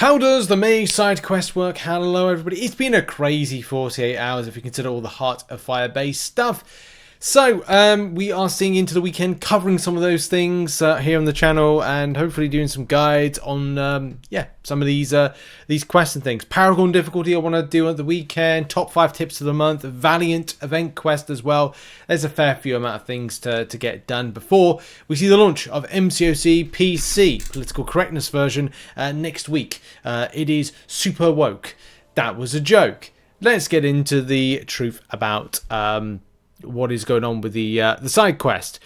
How does the May side quest work? Hello everybody. It's been a crazy 48 hours if you consider all the Heart of Fire based stuff. So we are seeing into the weekend, covering some of those things here on the channel, and hopefully doing some guides on some of these quests and things. Paragon difficulty I want to do at the weekend, top 5 tips of the month, Valiant event quest as well. There's a fair few amount of things to get done before we see the launch of MCOC PC, political correctness version, next week. It is super woke. That was a joke. Let's get into the truth about what is going on with the side quest.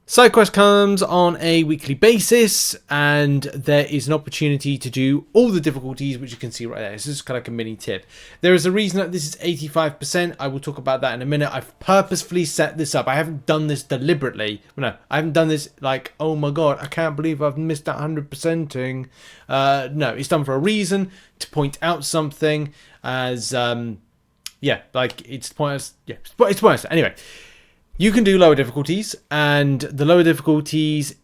Side quest comes on a weekly basis, and there is an opportunity to do all the difficulties, which you can see right there. This is kind of like a mini tip. There is a reason that this is 85%. I will talk about that in a minute. I've purposefully set this up. I haven't done this deliberately. No, I haven't done this like, oh my god, I can't believe I've missed that 100%ing. No, it's done for a reason, to point out something as it's pointless. Yeah, it's pointless. Anyway, you can do lower difficulties, and the lower difficulties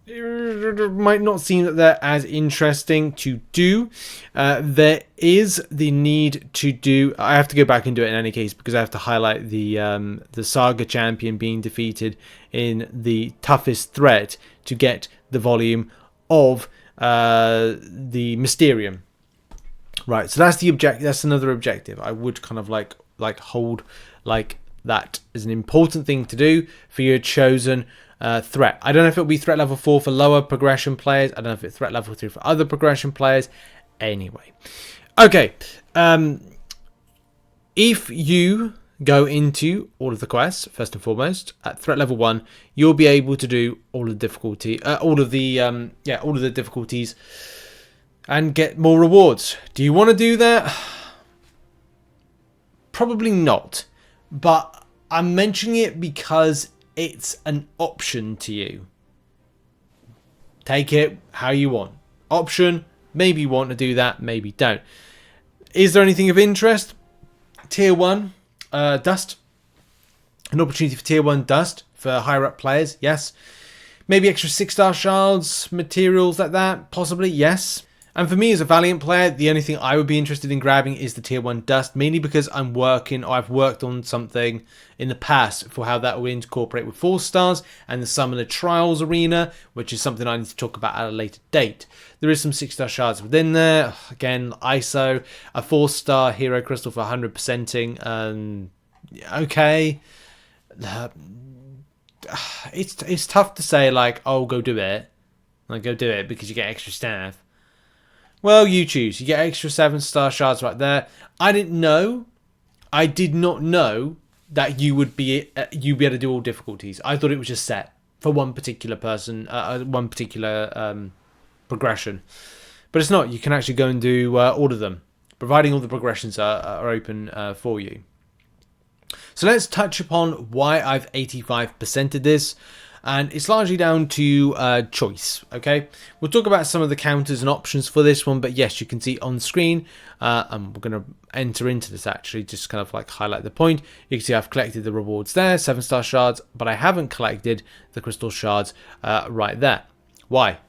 might not seem that they're as interesting to do. There is the need to do. I have to go back and do it in any case because I have to highlight the Saga champion being defeated in the toughest threat to get the volume of the Mysterium. Right, so that's the objective. That's another objective. I would kind of like hold like that is an important thing to do for your chosen threat. I don't know if it'll be threat level 4 for lower progression players. I don't know if it's threat level 3 for other progression players. Anyway, okay. If you go into all of the quests, first and foremost, at threat level 1, you'll be able to do all of the difficulty, all of the difficulties, and get more rewards. Do you want to do that? Probably not. But I'm mentioning it because it's an option to you. Take it how you want. Option, maybe you want to do that, maybe don't. Is there anything of interest? Tier 1 dust. An opportunity for tier 1 dust for higher up players, yes. Maybe extra 6-star shards, materials like that, possibly, yes. And for me as a Valiant player, the only thing I would be interested in grabbing is the tier 1 dust, mainly because I've worked on something in the past for how that will incorporate with 4 stars and the Summoner Trials arena, which is something I need to talk about at a later date. There is some 6-star shards within there. Again, ISO, a 4-star hero crystal for 100%ing. Okay. It's tough to say like, oh, go do it. Like, go do it because you get extra staff. Well, you choose. You get extra 7-star shards right there. I did not know that you'd be able to do all difficulties. I thought it was just set for one particular person, one particular progression. But it's not. You can actually go and do all of them, providing all the progressions are open for you. So let's touch upon why I've 85%ed this. And it's largely down to choice, okay? We'll talk about some of the counters and options for this one, but yes, you can see on screen, and we're going to enter into this actually, just kind of like highlight the point. You can see I've collected the rewards there, 7-star shards, but I haven't collected the crystal shards right there. Why?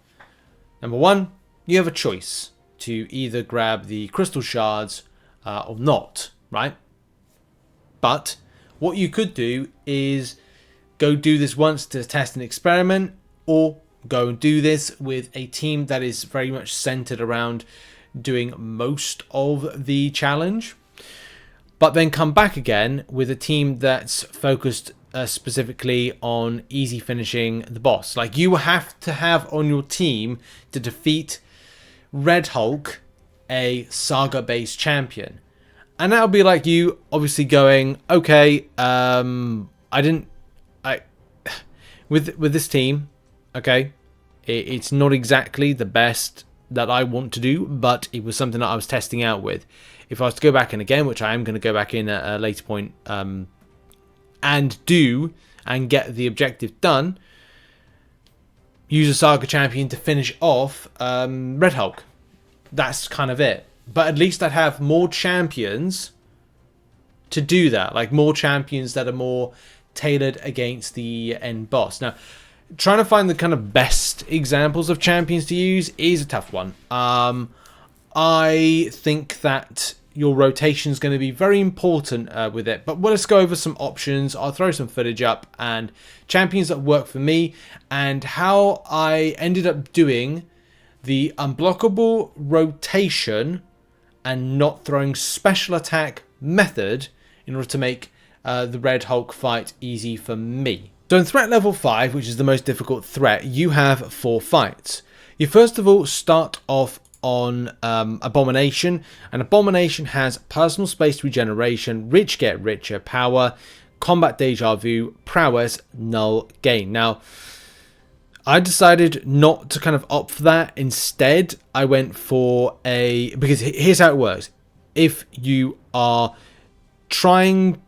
Number 1, you have a choice to either grab the crystal shards or not, right? But what you could do is go do this once to test an experiment, or go and do this with a team that is very much centered around doing most of the challenge, but then come back again with a team that's focused specifically on easy finishing the boss. Like, you have to have on your team to defeat Red Hulk a Saga based champion, and that'll be like you obviously going, okay, with this team, okay, it's not exactly the best that I want to do, but it was something that I was testing out with. If I was to go back in again, which I am going to go back in at a later point, and get the objective done, use a Saga champion to finish off Red Hulk. That's kind of it. But at least I'd have more champions to do that, like more champions that are more tailored against the end boss. Now, trying to find the kind of best examples of champions to use is a tough one. I think that your rotation is going to be very important with it. But let's go over some options. I'll throw some footage up and champions that work for me and how I ended up doing the unblockable rotation and not throwing special attack method in order to make the Red Hulk fight easy for me. So in threat level 5, which is the most difficult threat, you have 4 fights. You first of all start off on Abomination, and Abomination has personal space regeneration, rich get richer, power, combat deja vu, prowess, null gain. Now, I decided not to kind of opt for that. Instead, I went for because here's how it works. If you are being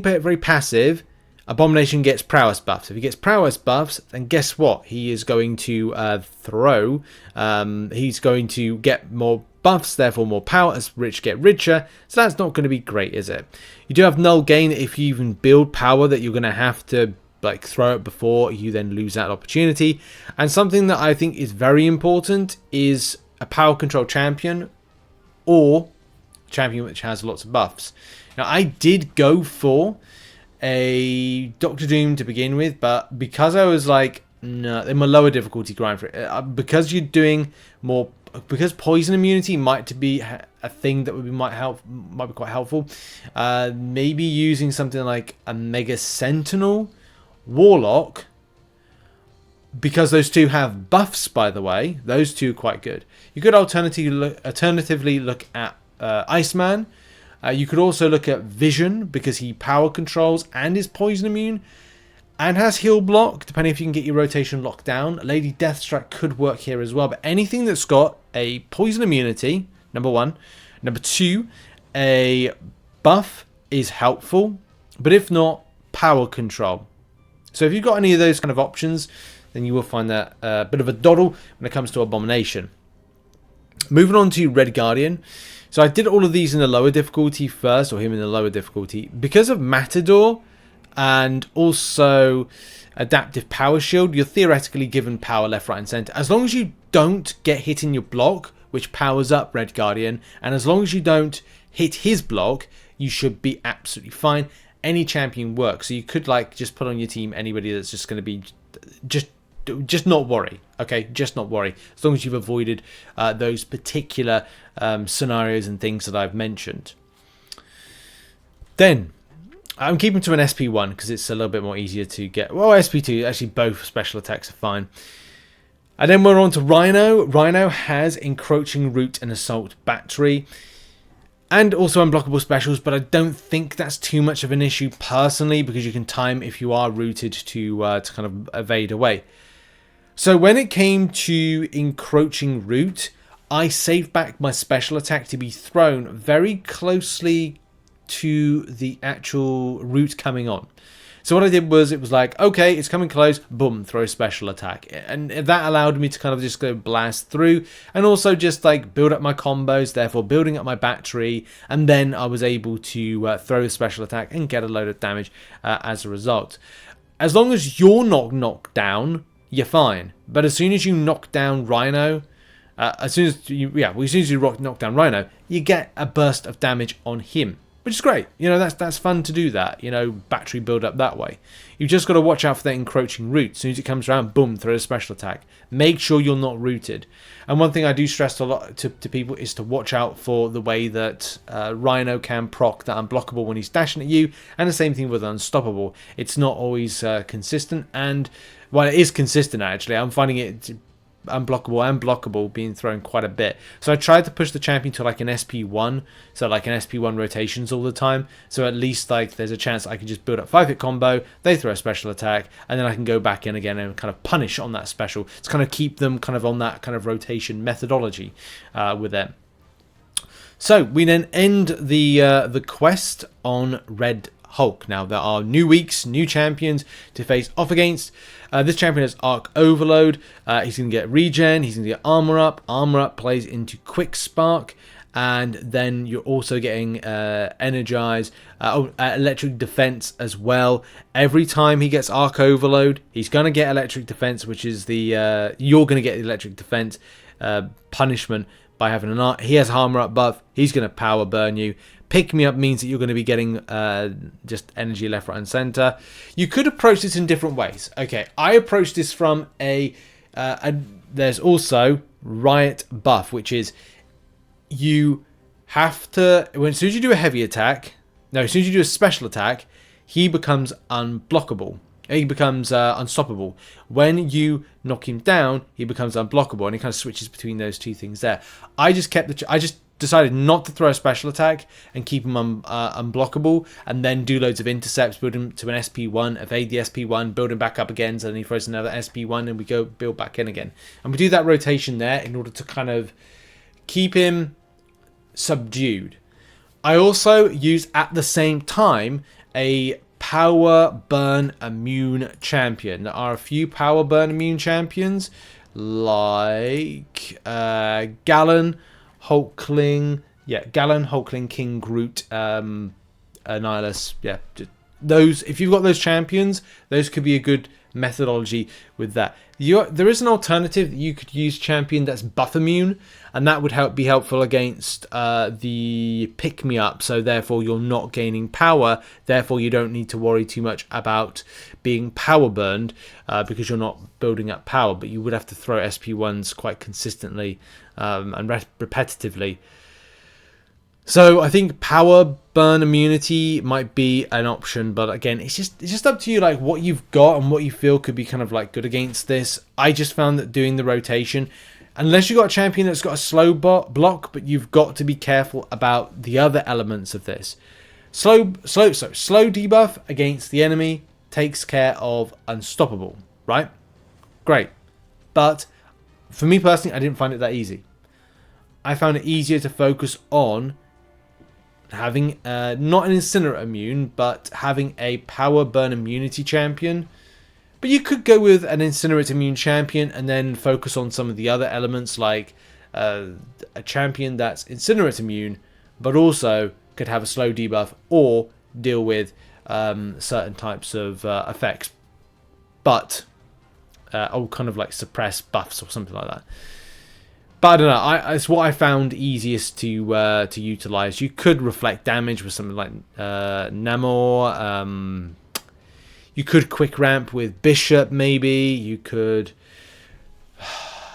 very passive, Abomination gets prowess buffs. If he gets prowess buffs, then guess what? He is going to he's going to get more buffs, therefore more power as rich get richer. So that's not going to be great, is it? You do have null gain if you even build power that you're going to have to like throw it before you then lose that opportunity. And something that I think is very important is a power control champion or champion which has lots of buffs. Now I did go for a Doctor Doom to begin with, but because I was like, no, in my lower difficulty grind for it, because you're doing more, because poison immunity might be a thing that might be quite helpful. Maybe using something like a Mega Sentinel, Warlock, because those two have buffs, by the way. Those two are quite good. You could alternatively look at Iceman. You could also look at Vision, because he power controls and is poison immune and has heal block, depending if you can get your rotation locked down. Lady Deathstrike could work here as well, but anything that's got a poison immunity, number 1. Number 2, a buff is helpful, but if not, power control. So if you've got any of those kind of options, then you will find that a bit of a doddle when it comes to Abomination. Moving on to Red Guardian. So I did all of these in the lower difficulty first, or him in the lower difficulty. Because of Matador and also Adaptive Power Shield, you're theoretically given power left, right and centre. As long as you don't get hit in your block, which powers up Red Guardian, and as long as you don't hit his block, you should be absolutely fine. Any champion works. So you could like just put on your team anybody that's just going to be just not worry, okay? Just not worry. As long as you've avoided those particular scenarios and things that I've mentioned. Then, I'm keeping to an SP1 because it's a little bit more easier to get. Well, SP2, actually both special attacks are fine. And then we're on to Rhino. Rhino has Encroaching Root and Assault Battery. And also unblockable specials, but I don't think that's too much of an issue personally, because you can time if you are rooted to kind of evade away. So when it came to Encroaching Root, I saved back my special attack to be thrown very closely to the actual root coming on. So what I did was, it was like, okay, it's coming close, boom, throw a special attack. And that allowed me to kind of just go blast through, and also just like build up my combos, therefore building up my battery, and then I was able to throw a special attack and get a load of damage as a result. As long as you're not knocked down, you're fine. But as soon as you knock down Rhino, as soon as you knock down Rhino, you get a burst of damage on him. Which is great. You know, that's fun to do that. You know, battery build up that way. You've just got to watch out for that Encroaching Root. As soon as it comes around, boom, throw a special attack. Make sure you're not rooted. And one thing I do stress a lot to people is to watch out for the way that Rhino can proc that unblockable when he's dashing at you. And the same thing with Unstoppable. It's not always consistent. And, well, it is consistent actually. I'm finding it unblockable and blockable being thrown quite a bit. So I tried to push the champion to like an SP1, so like an SP1 rotations all the time, so at least like there's a chance I can just build up 5-hit combo, they throw a special attack, and then I can go back in again and kind of punish on that special to kind of keep them kind of on that kind of rotation methodology with them. So we then end the quest on Red Hulk. Now there are new weeks, new champions to face off against. This champion has Arc Overload. He's going to get regen. He's going to get armor up. Armor up plays into Quick Spark. And then you're also getting Energize, Electric Defense as well. Every time he gets Arc Overload, he's going to get Electric Defense, which is the... you're going to get the Electric Defense. punishment by having an art. He has armor up buff. He's going to power burn you. Pick me up means that you're going to be getting just energy left, right, and center. You could approach this in different ways. Okay, I approached this from there's also riot buff, which is you have to, as soon as you do a heavy attack, no, as soon as you do a special attack, he becomes unblockable. He becomes unstoppable. When you knock him down, he becomes unblockable, and he kind of switches between those two things there. I just decided not to throw a special attack and keep him unblockable, and then do loads of intercepts, build him to an SP1, evade the SP1, build him back up again, so then he throws another SP1, and we go build back in again. And we do that rotation there in order to kind of keep him subdued. I also use at the same time a power burn immune champion. There are a few power burn immune champions like Gallon, Hulkling, King Groot, Nihilus. Yeah, those. If you've got those champions, those could be a good methodology with that. There is an alternative that you could use champion that's buff immune, and that would be helpful against the pick me up. So therefore you're not gaining power, therefore you don't need to worry too much about being power burned because you're not building up power, but you would have to throw SP1s quite consistently and repetitively. So I think power burn immunity might be an option, but again, it's just up to you, like what you've got and what you feel could be kind of like good against this. I just found that doing the rotation, unless you've got a champion that's got a slow block, but you've got to be careful about the other elements of this. Slow debuff against the enemy takes care of unstoppable, right? Great. But for me personally, I didn't find it that easy. I found it easier to focus on having not an incinerate immune, but having a power burn immunity champion. But you could go with an incinerate immune champion and then focus on some of the other elements, like a champion that's incinerate immune, but also could have a slow debuff or deal with certain types of effects, but kind of like suppress buffs or something like that. But I don't know. It's what I found easiest to utilize. You could reflect damage with something like Namor. You could quick ramp with Bishop, maybe. You could,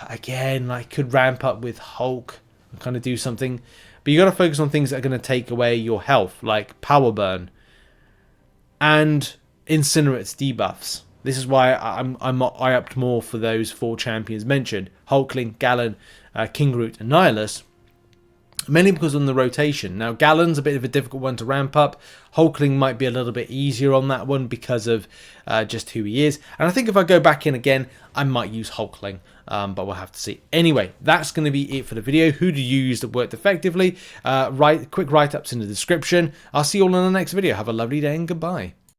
again, could ramp up with Hulk and kind of do something. But you got to focus on things that are going to take away your health, like Power Burn and Incinerate's debuffs. This is why I opted more for those 4 champions mentioned: Hulkling, Gallon, King Groot, and Nihilus. Mainly because on the rotation. Now, Gallon's a bit of a difficult one to ramp up. Hulkling might be a little bit easier on that one because of just who he is. And I think if I go back in again, I might use Hulkling. But we'll have to see. Anyway, that's going to be it for the video. Who to use that worked effectively. Quick write-ups in the description. I'll see you all in the next video. Have a lovely day and goodbye.